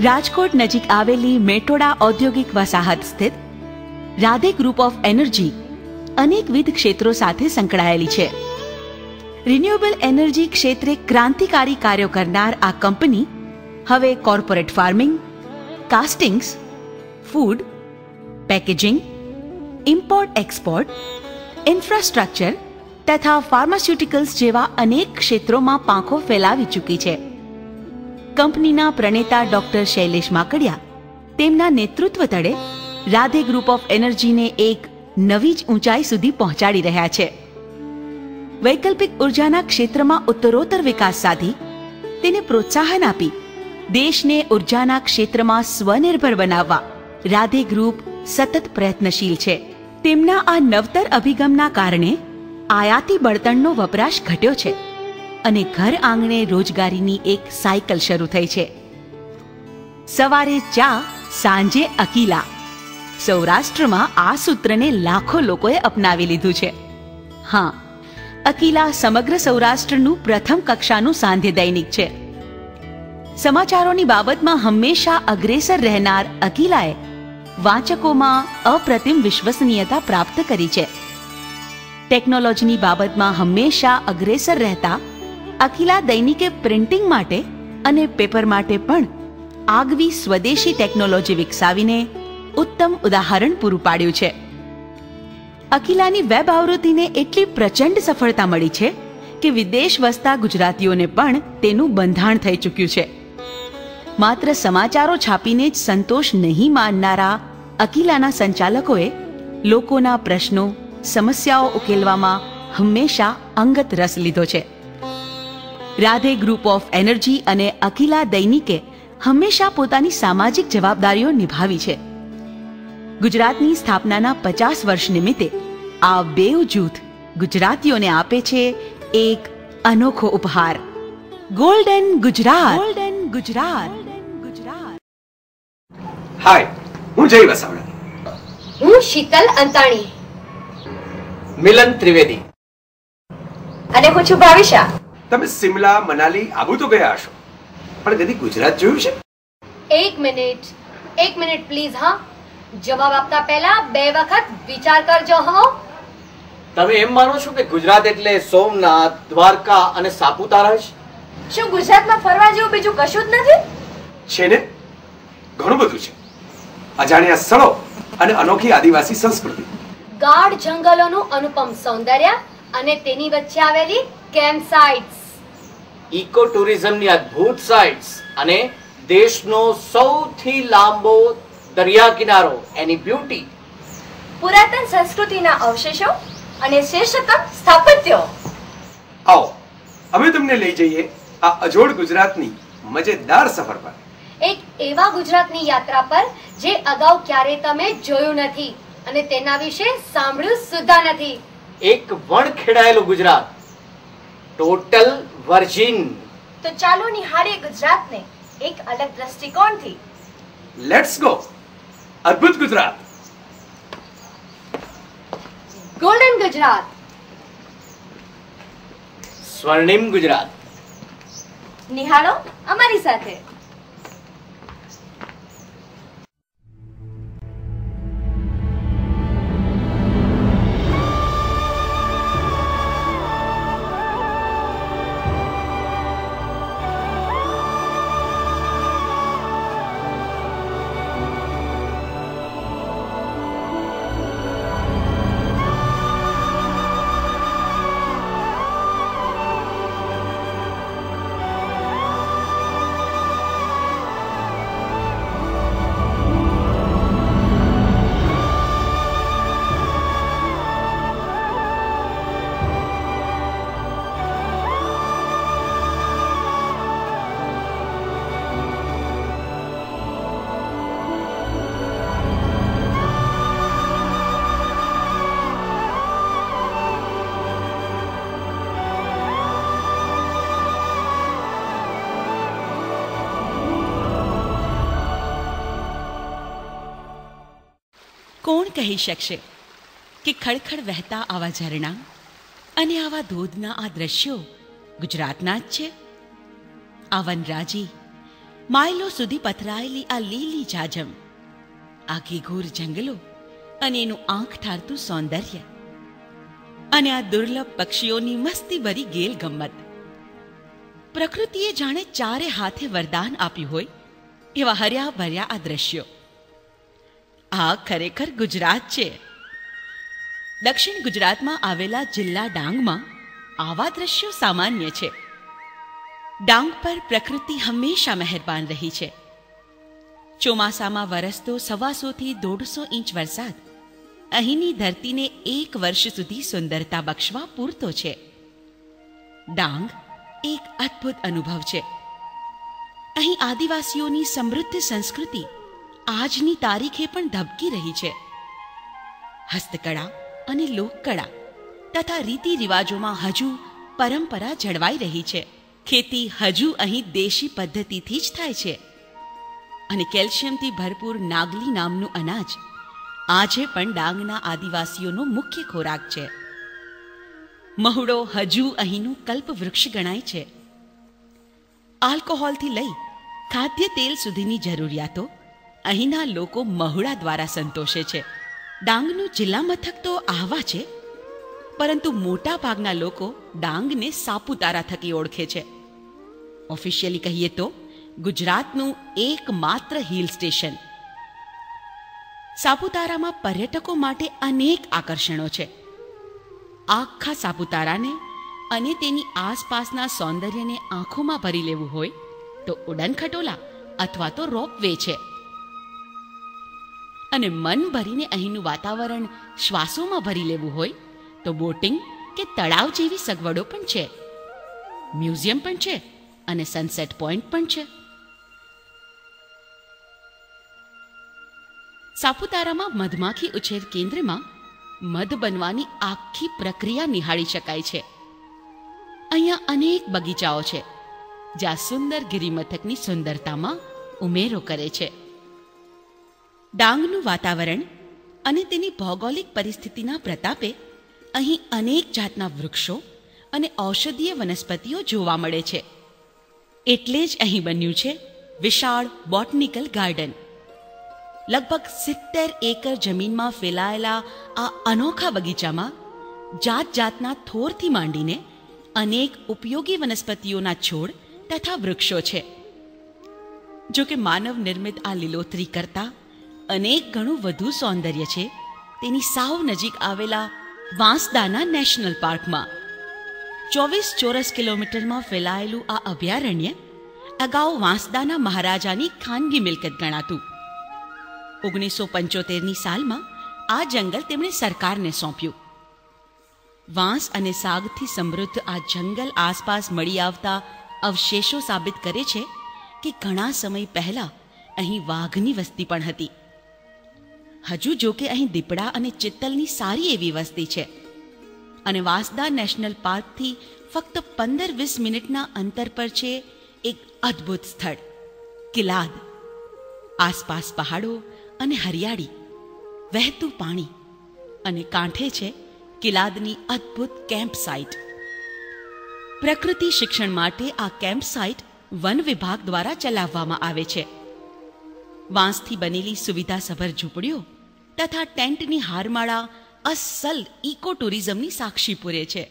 રાજકોટ નજીક આવેલી મેટોડા ઔદ્યોગિક વસાહત સ્થિત રાધે ગ્રુપ ઓફ એનર્જી અનેકવિધ ક્ષેત્રો સાથે સંકળાયેલી છે. રિન્યુએબલ એનર્જી ક્ષેત્રે ક્રાંતિકારી કાર્યો કરનાર આ કંપની હવે corporate farming, castings, food, packaging, import export, infrastructure તથા ફાર્માસ્યુટિકલ્સ જેવા અનેક ક્ષેત્રોમાં પાંખો ફેલાવી ચૂકી છે. કંપનીના પ્રણેતા ડોક્ટર શૈલેષ માકડિયા તેમના નેતૃત્વ તળે રાધે ગ્રુપ ઓફ એનર્જીને એક નવી જ ઊંચાઈ સુધી પહોંચાડી રહ્યા છે. વૈકલ્પિક ઉર્જાના ક્ષેત્રમાં ઉત્તરોત્તર વિકાસ સાધી તેને પ્રોત્સાહન આપી દેશને ઉર્જાના ક્ષેત્રમાં સ્વનિર્ભર બનાવવા રાધે ગ્રુપ સતત પ્રયત્નશીલ છે. તેમના આ નવતર અભિગમના કારણે આયાતી બળતણનો વપરાશ ઘટ્યો છે અને ઘર આંગણે રોજગારીની એક સાયકલ શરૂ થઈ છે. સવારે ચા, સાંજે અકીલા. સૌરાષ્ટ્રમાં આ સૂત્રને લાખો લોકોએ અપનાવી લીધું છે. હા, અકીલા સમગ્ર સૌરાષ્ટ્રનું પ્રથમ કક્ષાનું સાંધ્ય દૈનિક છે. સમાચારોની બાબતમાં હંમેશા અગ્રેસર રહેનાર અકીલાએ વાંચકોમાં અપ્રતિમ વિશ્વસનીયતા પ્રાપ્ત કરી છે. ટેકનોલોજીની બાબતમાં હંમેશા અગ્રેસર રહેતા અકીલા દૈનિકે પ્રિન્ટિંગ માટે અને પેપર માટે પણ આગવી સ્વદેશી ટેકનોલોજી વિકસાવીને ઉત્તમ ઉદાહરણ પૂરું પાડ્યું છે. અકીલાની વેબ આવૃત્તિને એટલી પ્રચંડ સફળતા મળી છે કે વિદેશ વસતા ગુજરાતીઓને પણ તેનું બંધાણ થઈ ચૂક્યું છે. માત્ર સમાચારો છાપીને જ સંતોષ નહીં માનનારા અકીલાના સંચાલકોએ લોકોના પ્રશ્નો, સમસ્યાઓ ઉકેલવામાં હંમેશા અંગત રસ લીધો છે. રાધે ગ્રુપ ઓફ એનર્જી અને અકીલા દૈનિકે હંમેશા પોતાની સામાજિક જવાબદારીઓ નિભાવી છે. ગુજરાતની સ્થાપનાના 50 વર્ષ નિમિત્તે આ બેઉ જૂથ ગુજરાતીઓને આપે છે એક અનોખો ઉપહાર. ગોલ્ડન ગુજરાત. ગોલ્ડન ગુજરાત. હાય, હું જય વસાવડા. હું શીતલ અંતાણી. મિલન ત્રિવેદી. અને હું છું ભાવિશા. તમે સિમલા, મનાલી, આબુ તો ગયા હશો, પણ કદી ગુજરાત જોયું છે? એક મિનિટ પ્લીઝ. હા, જવાબ આપતા પહેલા 2 વખત વિચાર કરજો. હો, તમે એમ માનો છો કે ગુજરાત એટલે સોમનાથ, દ્વારકા અને સાપુતારા જ? શું ગુજરાતમાં ફરવા જેવું બીજું કશું જ નથી? છે ને, ઘણું બધું છે. અજાણ્યા સ્થળો અને અનોખી આદિવાસી સંસ્કૃતિ, ગાઢ જંગલોનું અનુપમ સૌંદર્ય અને તેની વચ્ચે આવેલી કેમ્પ સાઇટ્સ, ઇકો ટુરિઝમની અદ્ભુત સાઇટ્સ અને દેશનો સૌથી લાંબો દરિયા કિનારો એની બ્યુટી, પુરાતન સંસ્કૃતિના અવશેષો અને શ્રેષ્ઠતમ સ્થાપત્યો. આવો અમે તમને લઈ જઈએ આ અજોડ ગુજરાતની મજેદાર સફર પર. એક એવા ગુજરાતની યાત્રા પર જે અગાઉ ક્યારેય તમે જોયું નથી અને તેના વિશે સાંભળ્યું સુદ્ધા નથી. એક વણખેડાયેલું ગુજરાત, ટોટલ વર્જિન. તો ચાલો નિહાળીએ ગુજરાતને એક અલગ દ્રષ્ટિકોણથી. Let's go. અદ્ભુત ગુજરાત. ગોલ્ડન ગુજરાત. સ્વર્ણિમ ગુજરાત. નિહાળો અમારી સાથે. કોણ કહી શકશે કે ખળખળ વહેતા આવા ઝરણા અને આવા ધોધના આ દ્રશ્યો ગુજરાતના જ છે? આ વનરાજી, માઇલો સુધી પથરાયેલી આ લીલી જાજમ, આ ઘેઘૂર જંગલો અને એનું આંખ ઠારતું સૌંદર્ય અને આ દુર્લભ પક્ષીઓની મસ્તીભરી ગેલ ગમ્મત. પ્રકૃતિએ જાણે ચારે હાથે વરદાન આપ્યું હોય એવા હર્યા ભર્યા આ દ્રશ્યો. આ ખરેખર ગુજરાત છે. દક્ષિણ ગુજરાતમાં આવેલા જિલ્લા ડાંગમાં આવા દ્રશ્યો સામાન્ય છે. ડાંગ પર પ્રકૃતિ હંમેશા મહેરબાન રહી છે. ચોમાસામાં વરસતો 125 થી 150 ઇંચ વરસાદ અહીંની ધરતીને 1 વર્ષ સુધી સુંદરતા બક્ષવા પૂરતો છે. ડાંગ એક અદ્ભુત અનુભવ છે. અહીં આદિવાસીઓની સમૃદ્ધ સંસ્કૃતિ આજની તારીખે પણ ધબકી રહી છે. હસ્તકળા અને લોકકળા તથા રીતિ રિવાજોમાં હજુ પરંપરા જળવાઈ રહી છે. ખેતી હજુ અહીં દેશી પદ્ધતિથી જ થાય છે અને કેલ્શિયમથી ભરપૂર નાગલી નામનું અનાજ આજે પણ ડાંગના આદિવાસીઓનો મુખ્ય ખોરાક છે. મહુડો હજુ અહીંનું કલ્પવૃક્ષ ગણાય છે. આલ્કોહોલથી લઈ ખાદ્ય તેલ સુધીની જરૂરિયાતો અહીંના લોકો મહુડા દ્વારા સંતોષે છે. ડાંગનું જિલ્લા મથક તો આહવા છે, પરંતુ મોટા ભાગના લોકો ડાંગને સાપુતારા થકી ઓળખે છે. ઓફિશિયલી કહીએ તો ગુજરાતનું એકમાત્ર હિલ સ્ટેશન. સાપુતારામાં પર્યટકો માટે અનેક આકર્ષણો છે. આખા સાપુતારાને અને તેની આસપાસના સૌંદર્યને આંખોમાં ભરી લેવું હોય તો ઉડન ખટોલા અથવા તો રોપવે છે. અને મન ભરીને અહીંનું વાતાવરણ શ્વાસોમાં ભરી લેવું હોય તો બોટિંગ કે તળાવ જેવી સગવડો પણ છે. મ્યુઝિયમ પણ છે અને સનસેટ પોઈન્ટ પણ છે. સાપુતારામાં મધમાખી ઉછેર કેન્દ્રમાં મધ બનવાની આખી પ્રક્રિયા નિહાળી શકાય છે. અહીંયા અનેક બગીચાઓ છે જ્યાં સુંદર ગિરિમથકની સુંદરતામાં ઉમેરો કરે છે. ડાંગનું વાતાવરણ અને તેની ભૌગોલિક પરિસ્થિતિના પ્રતાપે અહીં અનેક જાતના વૃક્ષો અને ઔષધીય વનસ્પતિઓ જોવા મળે છે. એટલે જ અહીં બન્યું છે વિશાળ બોટનિકલ ગાર્ડન. લગભગ 70 એકર જમીનમાં ફેલાયેલા આ અનોખા બગીચામાં જાત જાતના થોરથી માંડીને અનેક ઉપયોગી વનસ્પતિઓના છોડ તથા વૃક્ષો છે. જો કે માનવ નિર્મિત આ લીલોતરી કરતા અનેક ગણું વધુ સૌંદર્ય છે તેની સાવ નજીક આવેલા વાંસદાના નેશનલ પાર્કમાં. 24 ચોરસ કિલોમીટરમાં ફેલાયેલું આ અભયારણ્ય અગાઉ વાંસદાના મહારાજાની ખાનગી મિલકત ગણાતું. 1975ની સાલમાં આ જંગલ તેમણે સરકારને સોંપ્યું. વાંસ અને સાગથી સમૃદ્ધ આ જંગલ આસપાસ મળી આવતા અવશેષો સાબિત કરે છે કે ઘણા સમય પહેલા અહીં વાઘની વસ્તી પણ હતી. હજુ જો કે અહીં દીપડા અને ચિત્તલની સારી એવી વસ્તી છે અને વાંસદા નેશનલ પાર્કથી ફક્ત 15-20 મિનિટના અંતર પર છે એક અદ્ભુત સ્થળ કિલાદ. આસપાસ પહાડો અને હરિયાળી, વહેતું પાણી અને કાંઠે છે કિલાદની અદ્ભુત કેમ્પ સાઇટ. પ્રકૃતિ શિક્ષણ માટે આ કેમ્પ સાઇટ વન વિભાગ દ્વારા ચલાવવામાં આવે છે. વાંસથી બનેલી સુવિધાસભર ઝૂંપડીઓ તથા ટેન્ટની હારમાળા અસલ ઇકો ટુરિઝમની સાક્ષી પૂરે છે.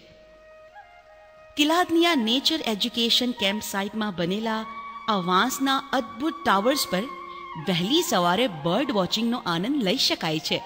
કિલાદની આ નેચર એજ્યુકેશન કેમ્પ સાઇટમાં બનેલા આ વાંસના અદ્ભુત ટાવર્સ પર વહેલી સવારે બર્ડ વોચિંગનો આનંદ લઈ શકાય છે.